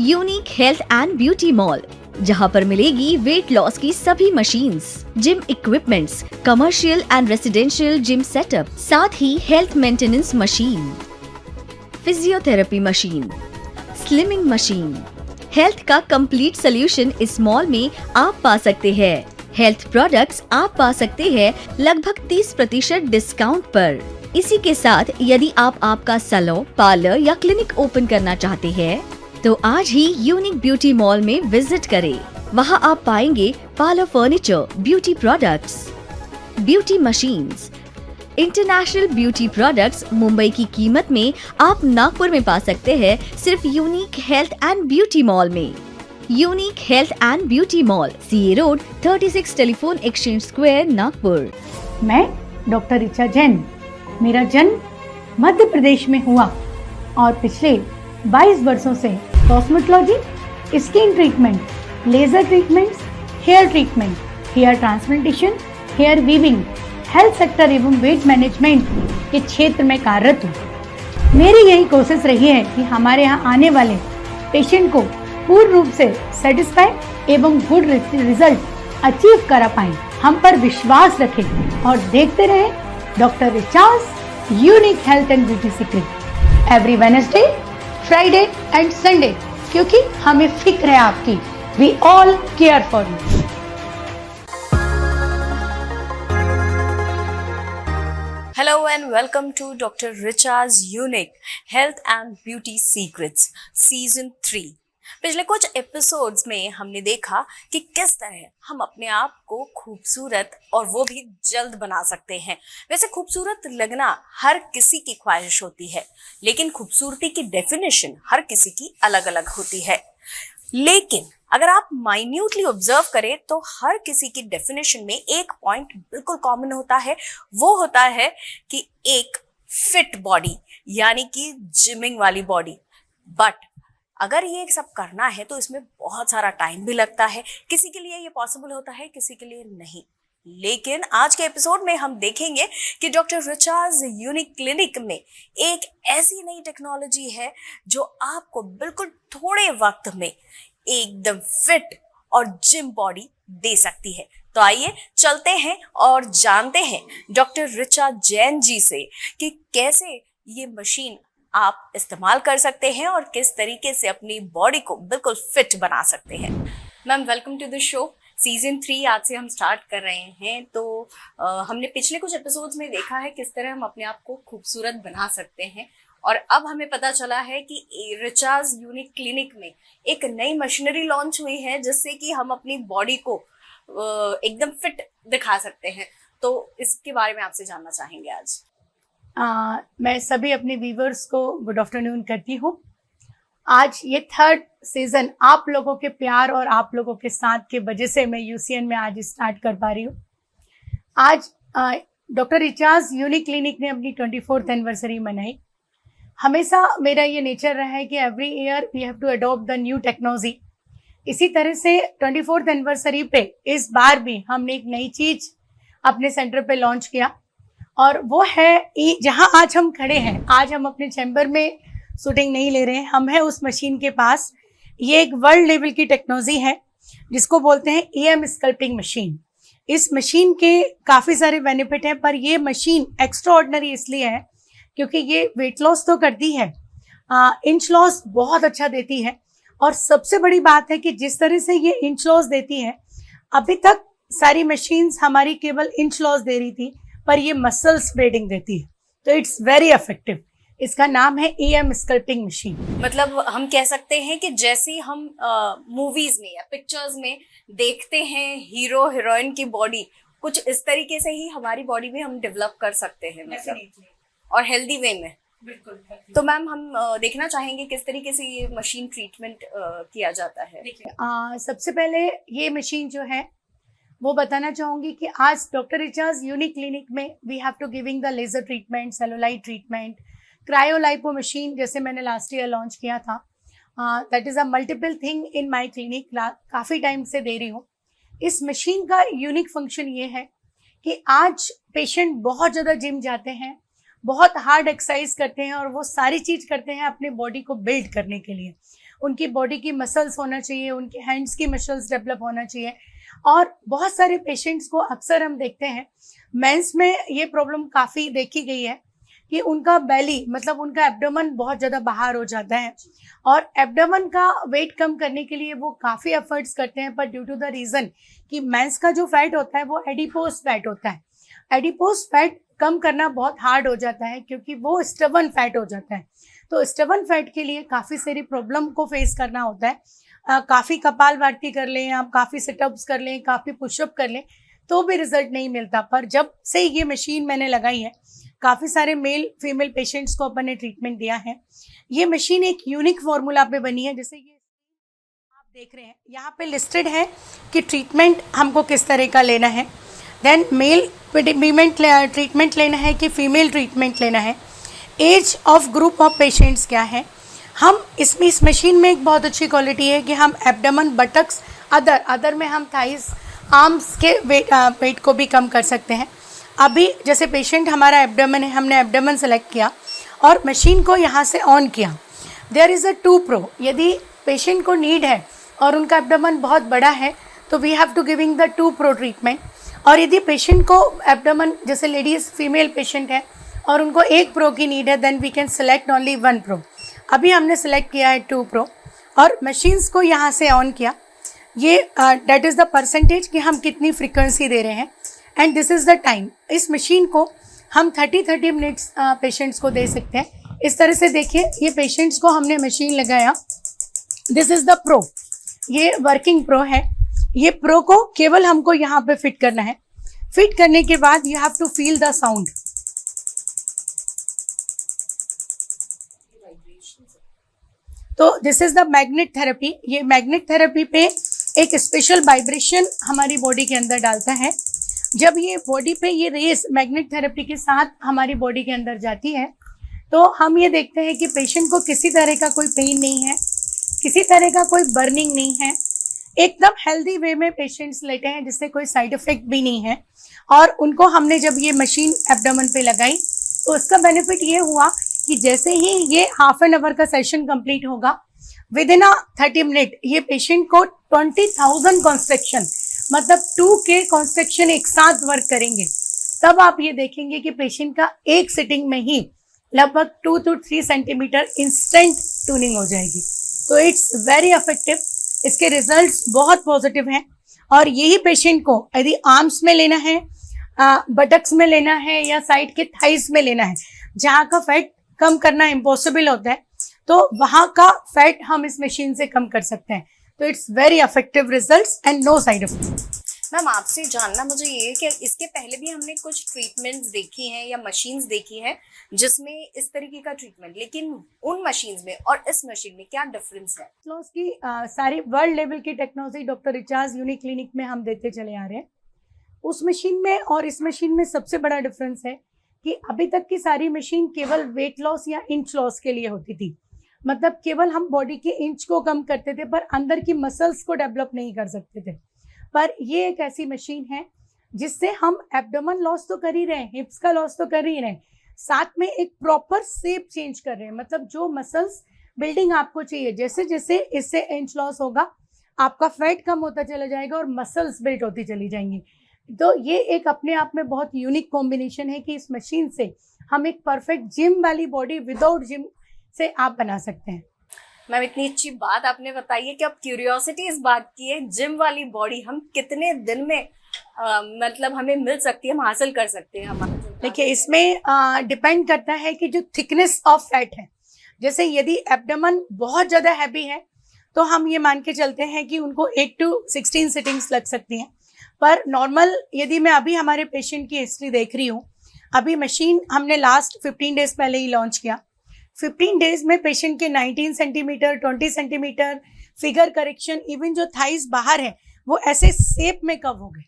Unique health and beauty mall, जहां पर मिलेगी वेट लॉस की सभी machines, gym equipments, commercial and residential gym setup, साथ ही health maintenance machine, physiotherapy machine, slimming machine. Health का कंप्लीट सोल्यूशन इस मॉल में आप पा सकते हैं। हेल्थ प्रोडक्ट्स आप पा सकते हैं लगभग 30% डिस्काउंट पर। इसी के साथ यदि आप आपका सैलून, पार्लर या क्लिनिक ओपन करना चाहते हैं तो आज ही यूनिक ब्यूटी मॉल में विजिट करें। वहां आप पाएंगे parlour furniture, beauty products, beauty machines, international beauty products. Mumbai की कीमत में आप नागपुर में पा सकते हैं सिर्फ unique health and beauty mall में। Unique health and beauty mall, CA road, 36 telephone exchange square, Nagpur. मैं डॉक्टर ऋचा जैन। मेरा जन्म मध्य प्रदेश में हुआ और पिछले 22 वर्षों से cosmetology, skin treatment, laser treatments, hair treatment, hair transplantation, hair weaving, health sector एवं वेट मैनेजमेंट के क्षेत्र में कार्यरत हूँ। मेरी यही कोशिश रही है कि हमारे यहाँ आने वाले पेशेंट को पूर्ण रूप से सेटिस्फाई एवं गुड रिजल्ट अचीव करा पाएं। हम पर विश्वास रखें और देखते रहें doctor Richa's unique health and beauty secret every Wednesday, Friday and Sunday, क्योंकि हमें फिक्र है आपकी। We all care for you. Hello and welcome to Dr. Richa's Unique Health and Beauty Secrets Season 3। पिछले कुछ एपिसोड्स में हमने देखा कि किस तरह हम अपने आप को खूबसूरत और वो भी जल्द बना सकते हैं। वैसे खूबसूरत लगना हर किसी की ख्वाहिश होती है, लेकिन खूबसूरती की डेफिनेशन हर किसी की अलग अलग होती है। लेकिन अगर आप माइन्यूटली ऑब्जर्व करें तो हर किसी की डेफिनेशन में एक पॉइंट बिल्कुल कॉमन होता है। वो होता है कि एक फिट बॉडी, यानी कि जिमिंग वाली बॉडी। बट अगर ये सब करना है तो इसमें बहुत सारा टाइम भी लगता है। किसी के लिए ये पॉसिबल होता है, किसी के लिए नहीं। लेकिन आज के एपिसोड में हम देखेंगे कि डॉक्टर रिचाज यूनिक क्लिनिक में एक ऐसी नई टेक्नोलॉजी है जो आपको बिल्कुल थोड़े वक्त में एकदम फिट और जिम बॉडी दे सकती है। तो आइए चलते हैं और जानते हैं डॉक्टर ऋचा जैन जी से कि कैसे ये मशीन आप इस्तेमाल कर सकते हैं और किस तरीके से अपनी बॉडी को बिल्कुल फिट बना सकते हैं। Ma'am, welcome to the show. Season 3 आज से हम स्टार्ट कर रहे हैं। तो हमने पिछले कुछ एपिसोड्स में देखा है किस तरह हम अपने आप को खूबसूरत बना सकते हैं, और अब हमें पता चला है कि रिचाज यूनिक क्लिनिक में एक नई मशीनरी लॉन्च हुई है जिससे कि हम अपनी बॉडी को एकदम फिट दिखा सकते हैं। तो इसके बारे में आपसे जानना चाहेंगे आज। मैं सभी अपने व्यूवर्स को गुड आफ्टरनून करती हूँ। आज ये 3rd सीजन आप लोगों के प्यार और आप लोगों के साथ के वजह से मैं यूसीएन में आज स्टार्ट कर पा रही हूँ। आज डॉक्टर रिचाज यूनिक क्लिनिक ने अपनी 24th एनिवर्सरी मनाई। हमेशा मेरा ये नेचर रहा है कि every year we have to adopt the new technology. इसी तरह से 24th एनिवर्सरी पे इस बार भी हमने एक नई चीज अपने सेंटर पे लॉन्च किया, और वो है जहां आज हम खड़े हैं। आज हम अपने चैम्बर में शूटिंग नहीं ले रहे हैं, हम हैं उस मशीन के पास। ये एक वर्ल्ड लेवल की टेक्नोलॉजी है जिसको बोलते हैं EM स्कल्पटिंग मशीन। इस मशीन के काफ़ी सारे बेनिफिट हैं, पर ये मशीन एक्स्ट्राऑर्डिनरी इसलिए है क्योंकि ये वेट लॉस तो करती है, इंच लॉस बहुत अच्छा देती है। और सबसे बड़ी बात है कि जिस तरह से ये इंच लॉस देती है, अभी तक सारी मशीन्स हमारी केवल इंच लॉस दे रही थी, पर ये मसल स्प्रेडिंग देती है। तो इट्स वेरी इफेक्टिव। इसका नाम है EM स्कल्पटिंग मशीन। मतलब हम कह सकते हैं कि जैसे हम मूवीज में या पिक्चर्स में देखते हैं हीरो हीरोइन की बॉडी, कुछ इस तरीके से ही हमारी बॉडी भी हम डेवलप कर सकते हैं, मतलब और हेल्दी वे में। बिल्कुल। तो मैम, हम देखना चाहेंगे किस तरीके से ये मशीन ट्रीटमेंट किया जाता है। सबसे पहले ये मशीन जो है वो बताना चाहूँगी कि आज डॉक्टर रिचाज यूनिक क्लिनिक में we have to giving the laser treatment, cellulite treatment, cryolipo machine जैसे मैंने लास्ट ईयर लॉन्च किया था। That is a multiple thing in my clinic. काफ़ी टाइम से दे रही हूँ। इस मशीन का यूनिक फंक्शन ये है कि आज पेशेंट बहुत ज़्यादा जिम जाते हैं, बहुत हार्ड एक्सरसाइज करते हैं और वो सारी चीज़ करते हैं अपने बॉडी को बिल्ड करने के लिए। उनकी बॉडी की मसल्स होना चाहिए, उनके हैंड्स की मसल्स डेवलप होना चाहिए। और बहुत सारे पेशेंट्स को अक्सर हम देखते हैं, मेंस में ये प्रॉब्लम काफ़ी देखी गई है कि उनका बेली मतलब उनका एब्डोमेन बहुत ज़्यादा बाहर हो जाता है, और एब्डोमेन का वेट कम करने के लिए वो काफ़ी एफर्ट्स करते हैं, पर ड्यू टू द रीज़न कि मेंस का जो फैट होता है वो एडिपोज फैट होता है। एडिपोज फैट कम करना बहुत हार्ड हो जाता है क्योंकि वो स्टबन फैट हो जाता है। तो स्टबन फैट के लिए काफ़ी सारी प्रॉब्लम को फेस करना होता है। काफ़ी कपालभाति कर लें आप, काफ़ी सिटअप्स कर लें, काफ़ी पुशअप कर लें, तो भी रिजल्ट नहीं मिलता। पर जब से ये मशीन मैंने लगाई है, काफ़ी सारे मेल फीमेल पेशेंट्स को अपन ने ट्रीटमेंट दिया है। ये मशीन एक यूनिक फार्मूला पे बनी है। जैसे ये आप देख रहे हैं, यहाँ पे लिस्टेड है कि ट्रीटमेंट हमको किस तरह का लेना है, देन मेल ट्रीटमेंट लेना है कि फीमेल ट्रीटमेंट लेना है, age of group of patients क्या है। हम इस मशीन में एक बहुत अच्छी क्वालिटी है कि हम एब्डोमेन, बटक्स, अदर में हम थाइस, आर्म्स के वेट को भी कम कर सकते हैं। अभी जैसे पेशेंट हमारा एब्डोमेन है, हमने एब्डोमेन सेलेक्ट किया और मशीन को यहाँ से ऑन किया। There is a 2 Pro। यदि पेशेंट को नीड है और उनका एब्डोमेन बहुत बड़ा है तो we have to giving the 2 Pro treatment. और यदि पेशेंट को एब्डोमेन, जैसे लेडीज़ फीमेल पेशेंट है और उनको 1 Pro की नीड है, then we can select only 1 Pro। अभी हमने सेलेक्ट किया है 2 Pro और मशीन्स को यहाँ से ऑन किया। ये दैट इज़ द परसेंटेज कि हम कितनी फ्रीक्वेंसी दे रहे हैं, and this is the time. इस मशीन को हम 30 मिनट्स पेशेंट्स को दे सकते हैं। इस तरह से देखिए, ये पेशेंट्स को हमने मशीन लगाया। दिस इज़ द प्रो, ये वर्किंग प्रो है। ये प्रो को केवल हमको यहाँ पे फिट करना है। फिट करने के बाद you have to feel the sound. तो this is the magnet therapy. ये मैग्नेट थेरेपी पे एक स्पेशल वाइब्रेशन हमारी बॉडी के अंदर डालता है। जब ये बॉडी पे ये रेस मैग्नेट थेरेपी के साथ हमारी बॉडी के अंदर जाती है तो हम ये देखते हैं कि पेशेंट को किसी तरह का कोई पेन नहीं है, किसी तरह का कोई बर्निंग नहीं है, एकदम हेल्दी वे में पेशेंट्स लेटे हैं जिससे कोई साइड इफेक्ट भी नहीं है। और उनको हमने जब ये मशीन एब्डोमेन पे लगाई तो उसका बेनिफिट ये हुआ कि जैसे ही ये हाफ एन आवर का सेशन कंप्लीट होगा, विद इन 30 मिनट ये पेशेंट को 20,000 कॉन्स्ट्रक्शन, मतलब 2K कॉन्स्ट्रक्शन एक साथ वर्क करेंगे। तब आप ये देखेंगे कि पेशेंट का एक सिटिंग में ही लगभग 2 to 3 सेंटीमीटर इंस्टेंट टूनिंग हो जाएगी। तो इट्स वेरी इफेक्टिव। इसके रिजल्ट्स बहुत पॉजिटिव हैं। और यही पेशेंट को यदि आर्म्स में लेना है, बटक्स में लेना है या साइड के थाइस में लेना है, जहाँ का फैट कम करना इम्पॉसिबल होता है, तो वहाँ का फैट हम इस मशीन से कम कर सकते हैं। तो it's very effective results and no side effect. Ma'am, आपसे जानना मुझे ये है कि इसके पहले भी हमने कुछ ट्रीटमेंट्स देखी हैं या मशीन्स देखी हैं जिसमें इस तरीके का ट्रीटमेंट, लेकिन उन मशीन्स में और इस मशीन में क्या डिफरेंस है? लॉस की सारी वर्ल्ड लेवल की technology doctor recharge unique clinic में हम देते चले आ रहे हैं। उस मशीन में और इस मशीन में सबसे बड़ा डिफरेंस है कि अभी तक की सारी मशीन केवल वेट लॉस या इंच लॉस के लिए होती थी। मतलब केवल हम बॉडी के इंच को कम करते थे पर अंदर की मसल्स को डेवलप नहीं कर सकते थे। पर ये एक ऐसी मशीन है जिससे हम एब्डोमेन लॉस तो कर ही रहे हैं, हिप्स का लॉस तो कर ही रहे हैं, साथ में एक प्रॉपर शेप चेंज कर रहे हैं। मतलब जो मसल्स बिल्डिंग आपको चाहिए, जैसे जैसे इससे इंच लॉस होगा आपका फैट कम होता चला जाएगा और मसल्स बिल्ड होती चली जाएंगी। तो ये एक अपने आप में बहुत यूनिक कॉम्बिनेशन है कि इस मशीन से हम एक परफेक्ट जिम वाली बॉडी विदाउट जिम से आप बना सकते हैं। मैम, इतनी अच्छी बात आपने बताई है कि अब क्यूरियोसिटी इस बात की है, जिम वाली बॉडी हम कितने दिन में मतलब हमें मिल सकती है, हम हासिल कर सकते हैं हमारा? देखिए, इसमें डिपेंड करता है कि जो थिकनेस ऑफ फैट है। जैसे यदि एब्डोमेन बहुत ज़्यादा हैवी है तो हम ये मान के चलते हैं कि उनको 8 to 16 सिटिंग्स लग सकती हैं। पर नॉर्मल यदि मैं अभी हमारे पेशेंट की हिस्ट्री देख रही हूँ, अभी मशीन हमने लास्ट 15 डेज पहले ही लॉन्च किया। 15 डेज में पेशेंट के 19 centimetre, 20 centimetre figure correction, even जो थाइस बाहर है वो ऐसे शेप में कव हो गए।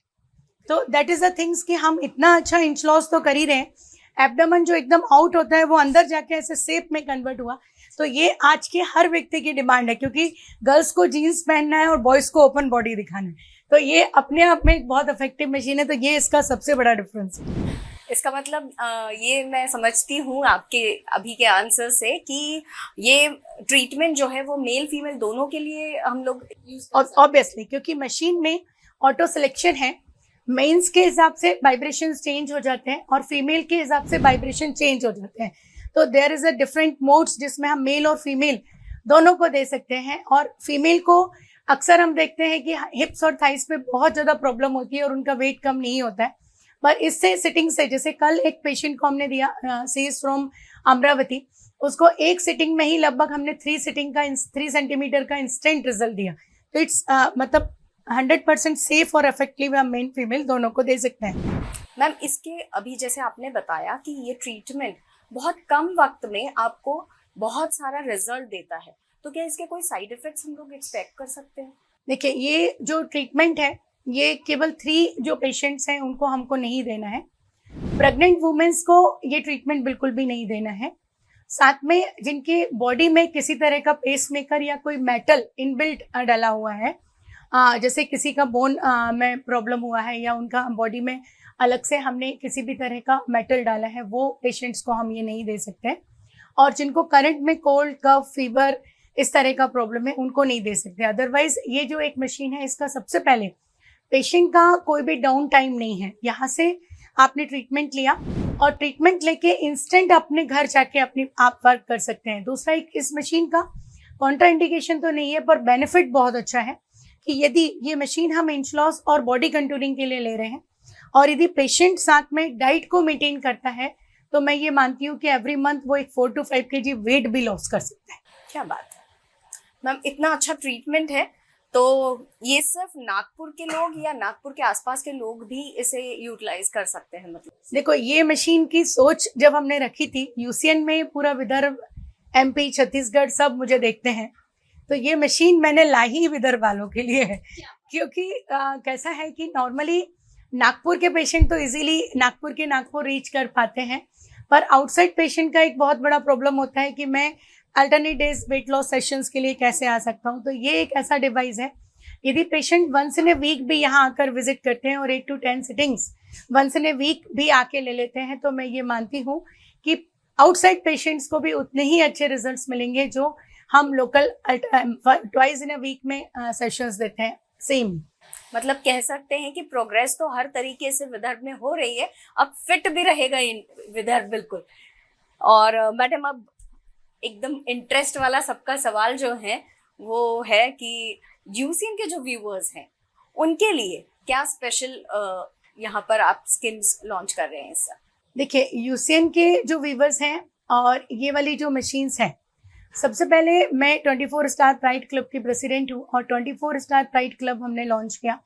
तो दैट इज द थिंग्स कि हम इतना अच्छा इंच लॉस तो कर ही रहे हैं, एब्डोमेन जो एकदम आउट होता है वो अंदर जाके ऐसे शेप में कन्वर्ट हुआ। तो ये आज के हर व्यक्ति की डिमांड है, क्योंकि गर्ल्स को जीन्स पहनना है और बॉयज़ को ओपन बॉडी दिखाना है। तो ये अपने आप में एक बहुत इफेक्टिव मशीन है। तो ये इसका सबसे बड़ा डिफरेंस है। इसका मतलब ये मैं समझती हूँ आपके अभी के आंसर से कि ये ट्रीटमेंट जो है वो मेल फीमेल दोनों के लिए हम लोग यूज ऑब्वियसली, क्योंकि मशीन में ऑटो सिलेक्शन है, मेंस के हिसाब से वाइब्रेशन चेंज हो जाते हैं और फीमेल के हिसाब से वाइब्रेशन चेंज हो जाते हैं। तो there is a different modes जिसमें हम मेल और फीमेल दोनों को दे सकते हैं। और फीमेल को अक्सर हम देखते हैं कि हिप्स और थाइस पे बहुत ज़्यादा प्रॉब्लम होती है और उनका वेट कम नहीं होता है, पर इससे सिटिंग से, जैसे कल एक पेशेंट को हमने दिया, सी इज फ्रॉम अमरावती, उसको एक सिटिंग में ही लगभग हमने 3 सेंटीमीटर का इंस्टेंट रिजल्ट दिया। तो इट्स मतलब 100% सेफ और इफेक्टिव हम मेल फीमेल दोनों को दे सकते हैं। मैम इसके अभी जैसे आपने बताया कि ये ट्रीटमेंट बहुत कम वक्त में आपको बहुत सारा रिजल्ट देता है, तो क्या इसके कोई साइड इफेक्ट्स हम लोग एक्सपेक्ट कर सकते हैं? देखिए, ये जो ट्रीटमेंट है ये केवल 3 जो पेशेंट्स हैं उनको हमको नहीं देना है। प्रेग्नेंट वुमेन्स को ये ट्रीटमेंट बिल्कुल भी नहीं देना है। साथ में जिनके बॉडी में किसी तरह का पेसमेकर या कोई मेटल इनबिल्ट डाला हुआ है, जैसे किसी का बोन में प्रॉब्लम हुआ है या उनका बॉडी में अलग से हमने किसी भी तरह का मेटल डाला है, वो पेशेंट्स को हम ये नहीं दे सकते। और जिनको करंट में कोल्ड, कफ, फीवर इस तरह का प्रॉब्लम है उनको नहीं दे सकते। अदरवाइज ये जो एक मशीन है इसका सबसे पहले पेशेंट का कोई भी डाउन टाइम नहीं है। यहाँ से आपने ट्रीटमेंट लिया और ट्रीटमेंट लेके इंस्टेंट अपने घर जाके अपनी आप वर्क कर सकते हैं। दूसरा, एक इस मशीन का कॉन्ट्रा इंडिकेशन तो नहीं है पर बेनिफिट बहुत अच्छा है कि यदि ये मशीन हम इंच लॉस और बॉडी कंटूरिंग के लिए ले रहे हैं और यदि पेशेंट साथ में डाइट को मेंटेन करता है तो मैं ये मानती हूँ कि एवरी मंथ वो एक 4 to 5 kg वेट भी लॉस कर सकता है। क्या बात है मैम, इतना अच्छा ट्रीटमेंट है तो ये सिर्फ नागपुर के लोग या नागपुर के आसपास के लोग भी इसे यूटिलाइज कर सकते हैं? मतलब देखो, ये मशीन की सोच जब हमने रखी थी, यूसीएन में पूरा विदर्भ, एमपी, छत्तीसगढ़ सब मुझे देखते हैं, तो ये मशीन मैंने लाई ही विदर्भ वालों के लिए है। क्योंकि कैसा है कि नॉर्मली नागपुर के पेशेंट तो इजीली नागपुर रीच कर पाते हैं, पर आउटसाइड पेशेंट का एक बहुत बड़ा प्रॉब्लम होता है कि मैं alternate days weight loss sessions के लिए कैसे आ सकता हूँ। तो ये एक ऐसा डिवाइस है, यदि patient once in a week भी यहाँ आकर विजिट करते हैं और 8 to 10 sittings once in a week भी आके ले लेते हैं, तो मैं ये मानती हूँ कि आउटसाइड पेशेंट्स को भी उतने ही अच्छे रिजल्ट्स मिलेंगे जो हम local twice in a week में सेशंस देते हैं सेम। मतलब कह सकते हैं कि प्रोग्रेस तो हर तरीके से विदर्भ में हो रही है, अब फिट भी रहेगा विदर्भ बिल्कुल। और मैडम, अब एकदम इंटरेस्ट वाला सबका सवाल जो है वो है कि यूसीएन के जो व्यूअर्स हैं उनके लिए क्या स्पेशल यहाँ पर आप स्किन्स लॉन्च कर रहे हैं इस साल? देखिए, यूसीएन के जो व्यूअर्स हैं और ये वाली जो मशीन्स हैं, सबसे पहले मैं 24 स्टार प्राइड क्लब की प्रेसिडेंट हूँ और 24 स्टार प्राइड क्लब हमने लॉन्च किया।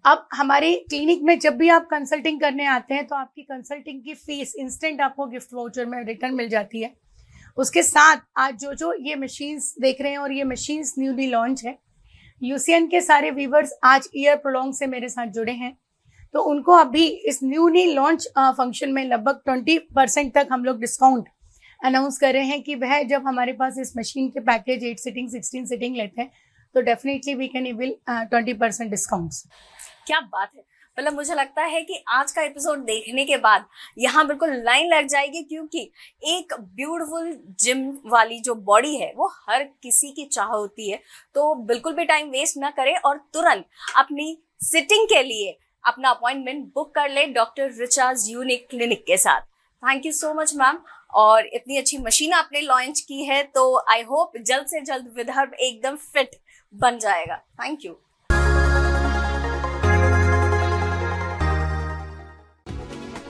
अब हमारे क्लिनिक में जब भी आप कंसल्टिंग करने आते हैं तो आपकी कंसल्टिंग की फीस इंस्टेंट आपको गिफ्ट वाउचर में रिटर्न मिल जाती है। उसके साथ आज जो ये मशीन्स देख रहे हैं और ये मशीन्स न्यूली लॉन्च है, यूसीएन के सारे व्यूअर्स आज ईयर प्रोलॉन्ग से मेरे साथ जुड़े हैं, तो उनको अभी इस न्यूली लॉन्च फंक्शन में लगभग 20% तक हम लोग डिस्काउंट अनाउंस कर रहे हैं कि वह जब हमारे पास इस मशीन के पैकेज 8 सिटिंग 16 सिटिंग लेते हैं तो definitely we can avail 20% discounts. क्या बात है, मतलब मुझे लगता है कि आज का एपिसोड देखने के बाद यहाँ बिल्कुल लाइन लग जाएगी, क्योंकि एक ब्यूटीफुल जिम वाली जो बॉडी है वो हर किसी की चाह होती है। तो बिल्कुल भी टाइम वेस्ट ना करें और तुरंत अपनी सिटिंग के लिए अपना अपॉइंटमेंट बुक कर ले डॉक्टर रिचाज यूनिक क्लिनिक के साथ। Thank you so much ma'am, और इतनी अच्छी मशीन आपने लॉन्च की है तो आई होप जल्द से जल्द विदर्भ एकदम फिट बन जाएगा। Thank you.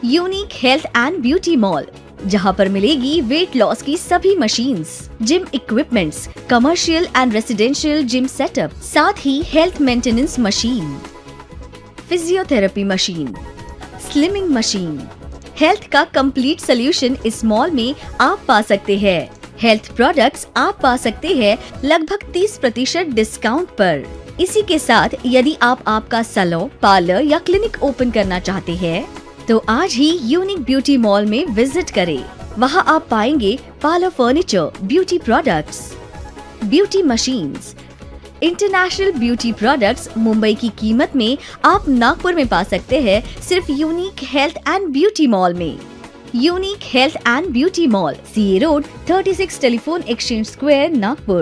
Unique health and beauty mall, जहां पर मिलेगी वेट लॉस की सभी machines, gym equipments, commercial and residential gym setup, साथ ही health maintenance machine, physiotherapy machine, slimming machine, health का कंप्लीट सोल्यूशन इस मॉल में आप पा सकते हैं। हेल्थ प्रोडक्ट्स आप पा सकते हैं लगभग 30% डिस्काउंट पर। इसी के साथ यदि आप आपका सैलून, पार्लर या क्लिनिक ओपन करना चाहते हैं तो आज ही यूनिक ब्यूटी मॉल में विजिट करें। वहां आप पाएंगे parlour furniture, beauty products, beauty machines, international beauty products Mumbai की कीमत में आप नागपुर में पा सकते हैं सिर्फ unique health and beauty mall में। Unique health and beauty mall, CA road, 36 telephone exchange square, Nagpur.